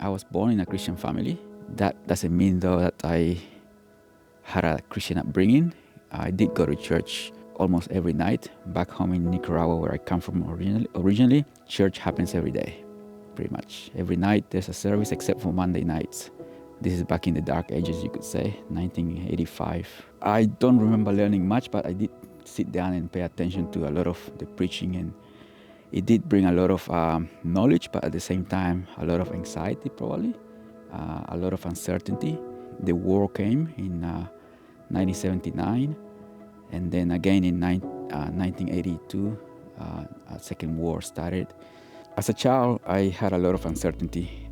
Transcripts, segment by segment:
I was born in a Christian family. That doesn't mean, though, that I had a Christian upbringing. I did go to church almost every night. Back home in Nicaragua, where I come from originally, church happens every day, pretty much. Every night there's a service except for Monday nights. This is back in the dark ages, you could say, 1985. I don't remember learning much, but I did sit down and pay attention to a lot of the preaching, and it did bring a lot of knowledge, but at the same time, a lot of anxiety probably, a lot of uncertainty. The war came in 1979, and then again in 1982, a second war started. As a child, I had a lot of uncertainty,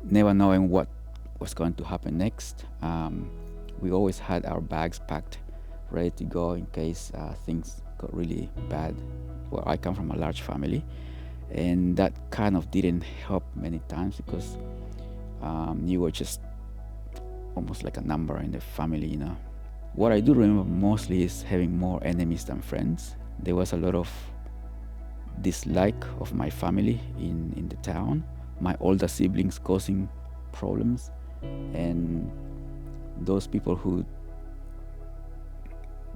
never knowing what was going to happen next. We always had our bags packed, ready to go in case things got really bad. Well, I come from a large family, and that kind of didn't help many times because you were just almost like a number in the family, you know. What I do remember mostly is having more enemies than friends. There was a lot of dislike of my family in the town, my older siblings causing problems, and those people who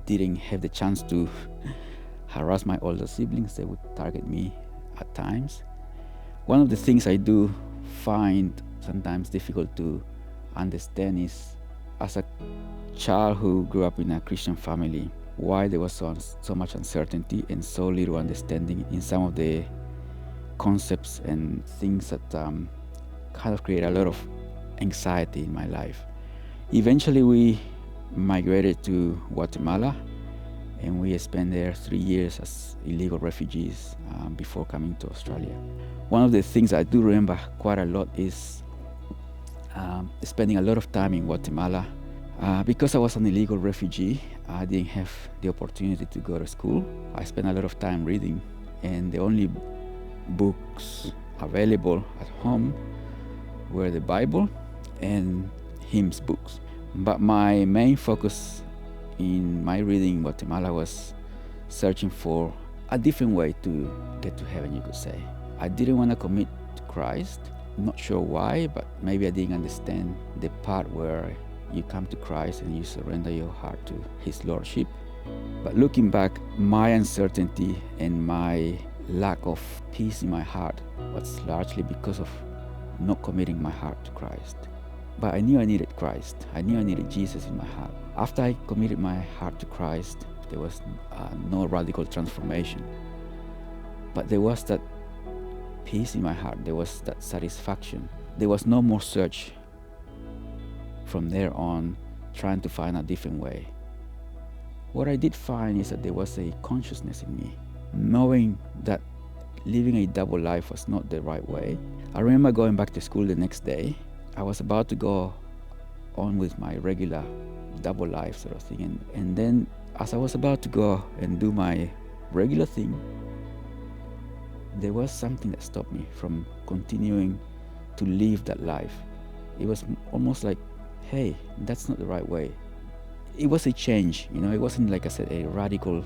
didn't have the chance to harass my older siblings, they would target me at times. One of the things I do find sometimes difficult to understand is, as a child who grew up in a Christian family, why there was so much uncertainty and so little understanding in some of the concepts and things that kind of create a lot of anxiety in my life. Eventually we migrated to Guatemala, and we spent there 3 years as illegal refugees before coming to Australia. One of the things I do remember quite a lot is spending a lot of time in Guatemala. Because I was an illegal refugee, I didn't have the opportunity to go to school. I spent a lot of time reading, and the only books available at home were the Bible and hymns books. But my main focus in my reading in Guatemala was searching for a different way to get to heaven, you could say. I didn't want to commit to Christ. Not sure why, but maybe I didn't understand the part where you come to Christ and you surrender your heart to His Lordship. But looking back, my uncertainty and my lack of peace in my heart was largely because of not committing my heart to Christ. But I knew I needed Christ. I knew I needed Jesus in my heart. After I committed my heart to Christ, there was no radical transformation. But there was that peace in my heart. There was that satisfaction. There was no more search from there on, trying to find a different way. What I did find is that there was a consciousness in me, knowing that living a double life was not the right way. I remember going back to school the next day. I was about to go on with my regular double life sort of thing. And then as I was about to go and do my regular thing, there was something that stopped me from continuing to live that life. It was almost like, hey, that's not the right way. It was a change, you know, it wasn't, like I said, a radical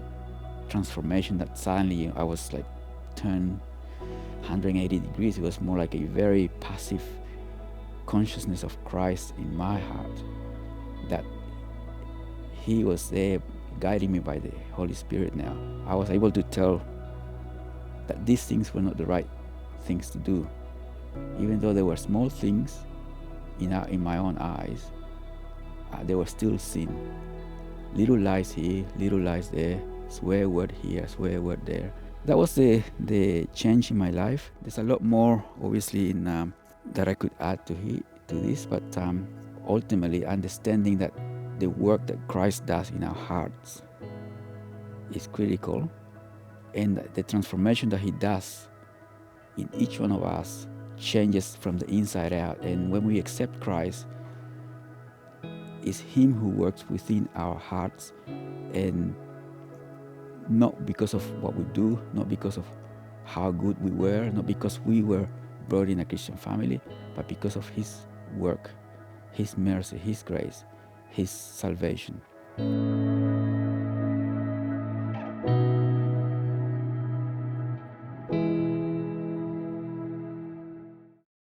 transformation that suddenly I was like turned 180 degrees. It was more like a very passive consciousness of Christ in my heart, that He was there guiding me by the Holy Spirit. Now I was able to tell that these things were not the right things to do, even though they were small things in my own eyes. They were still sin. Little lies here, little lies there, swear word here, swear word there. That was the change in my life. There's a lot more, obviously, in that I could add to this, but ultimately understanding that the work that Christ does in our hearts is critical, and that the transformation that He does in each one of us changes from the inside out. And when we accept Christ, it's Him who works within our hearts, and not because of what we do, not because of how good we were, not because we were brought in a Christian family, but because of His work, His mercy, His grace, His salvation.